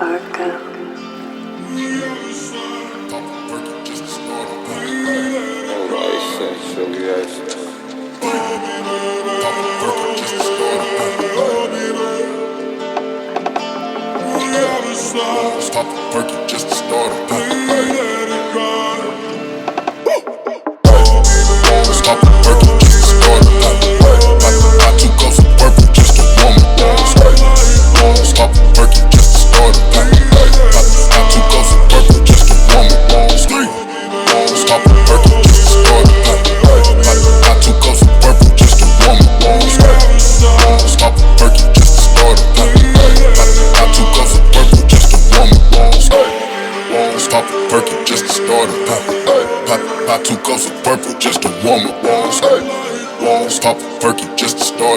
Fargo. Stop working just to start a Stop working just to start a I took off some purple just to warm up. Stop working just to start a I took off some purple just to warm up. Stop working just to start a I took off some purple just to warm up. Stop working just to start a I took off some purple just to warm up. Stop working just to start a I took off some purple just to warm up. Stop working just to start a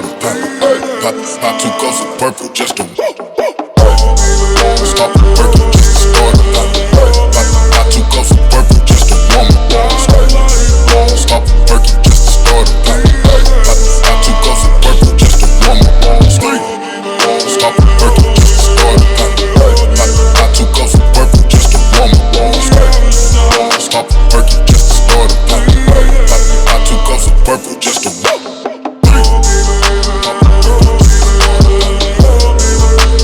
I took off some purple just to stop working just to start a I took off some purple just to warm up. Stop working just to start a I took off some purple just to warm up. Stop working just to start a I took off some purple just to warm up. Stop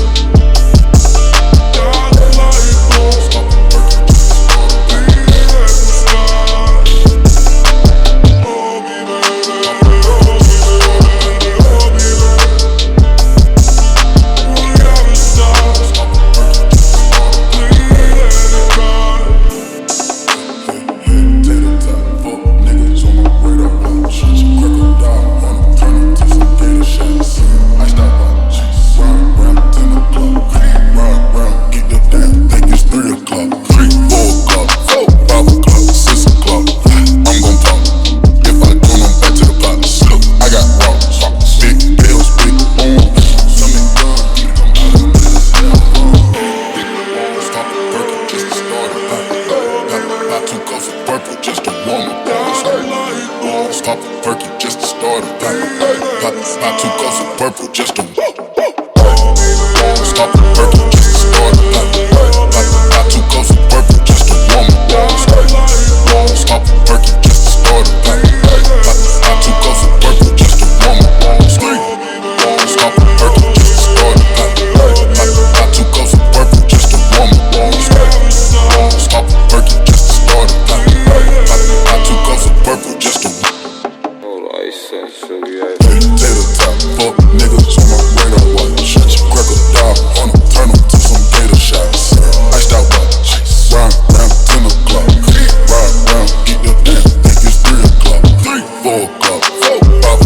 working just to start a I took off some purple just to warm up. Stop working just to start a I took off some purple just to stop working just to start a I took off some purple just to warm up. Stop working just to start a I took off some purple just to warm up. Stop working just to start a I took off some purple just to warm up. Stop working just to start a I took off some purple just to Tater top, fuck niggas on my radar watch. Shut your cracker down on them, turn them to some gator shots. Iced out watch, round 10 o'clock. Ride round, get your damn, think it's 3 o'clock. 4 o'clock, 5 o'clock.